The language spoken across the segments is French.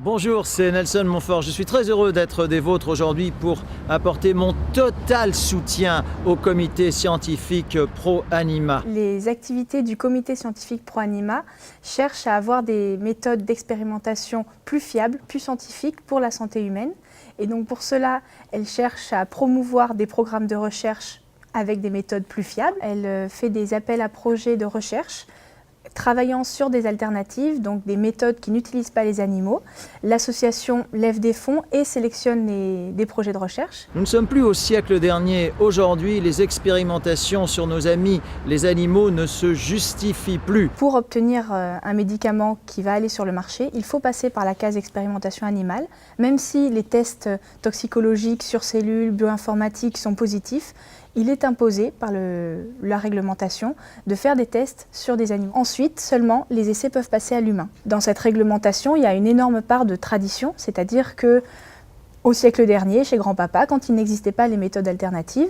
Bonjour, c'est Nelson Montfort. Je suis très heureux d'être des vôtres aujourd'hui pour apporter mon total soutien au comité scientifique ProAnima. Les activités du comité scientifique ProAnima cherchent à avoir des méthodes d'expérimentation plus fiables, plus scientifiques pour la santé humaine. Et donc pour cela, elles cherchent à promouvoir des programmes de recherche avec des méthodes plus fiables. Elle fait des appels à projets de recherche travaillant sur des alternatives, donc des méthodes qui n'utilisent pas les animaux. L'association lève des fonds et sélectionne des projets de recherche. Nous ne sommes plus au siècle dernier. Aujourd'hui, les expérimentations sur nos amis, les animaux, ne se justifient plus. Pour obtenir un médicament qui va aller sur le marché, il faut passer par la case expérimentation animale. Même si les tests toxicologiques sur cellules, bioinformatiques sont positifs, il est imposé par la réglementation de faire des tests sur des animaux. Ensuite, seulement, les essais peuvent passer à l'humain. Dans cette réglementation, il y a une énorme part de tradition, c'est-à-dire qu'au siècle dernier, chez grand-papa, quand il n'existait pas les méthodes alternatives,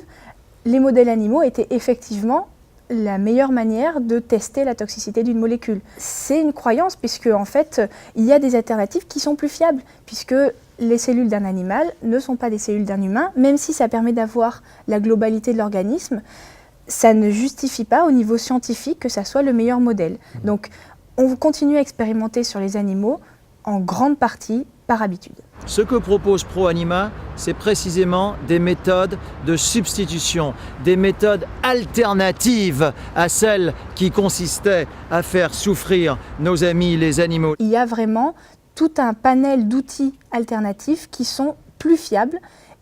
les modèles animaux étaient effectivement la meilleure manière de tester la toxicité d'une molécule. C'est une croyance puisque, en fait, il y a des alternatives qui sont plus fiables, puisque les cellules d'un animal ne sont pas des cellules d'un humain, même si ça permet d'avoir la globalité de l'organisme, ça ne justifie pas au niveau scientifique que ça soit le meilleur modèle. Donc on continue à expérimenter sur les animaux en grande partie par habitude. Ce que propose ProAnima, c'est précisément des méthodes de substitution, des méthodes alternatives à celles qui consistaient à faire souffrir nos amis les animaux. Il y a vraiment tout un panel d'outils alternatifs qui sont plus fiables,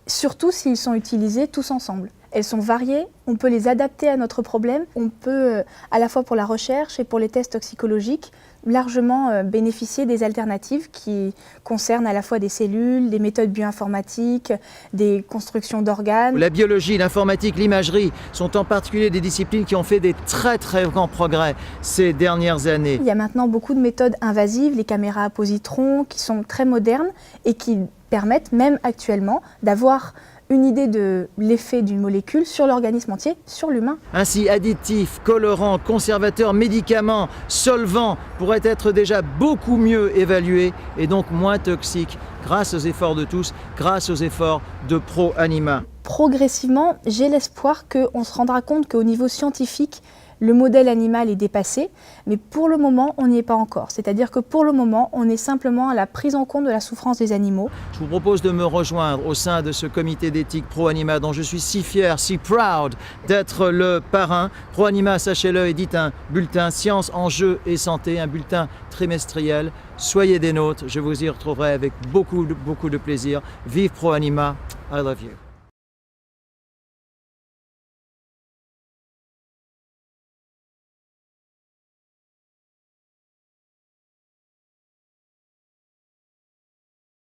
surtout s'ils sont utilisés tous ensemble. Elles sont variées, on peut les adapter à notre problème, on peut, à la fois pour la recherche et pour les tests toxicologiques, largement bénéficier des alternatives qui concernent à la fois des cellules, des méthodes bioinformatiques, des constructions d'organes. La biologie, l'informatique, l'imagerie sont en particulier des disciplines qui ont fait des très grands progrès ces dernières années. Il y a maintenant beaucoup de méthodes invasives, les caméras à positrons, qui sont très modernes et qui permettent même actuellement d'avoir une idée de l'effet d'une molécule sur l'organisme entier, sur l'humain. Ainsi, additifs, colorants, conservateurs, médicaments, solvants pourraient être déjà beaucoup mieux évalués et donc moins toxiques grâce aux efforts de tous, grâce aux efforts de ProAnima. Progressivement, j'ai l'espoir qu'on se rendra compte qu'au niveau scientifique, le modèle animal est dépassé, mais pour le moment, on n'y est pas encore. C'est-à-dire que pour le moment, on est simplement à la prise en compte de la souffrance des animaux. Je vous propose de me rejoindre au sein de ce comité d'éthique ProAnima dont je suis si fier, si proud d'être le parrain. ProAnima, sachez-le, édite un bulletin Science, Enjeux et Santé, un bulletin trimestriel. Soyez des nôtres, je vous y retrouverai avec beaucoup de plaisir. Vive ProAnima, I love you.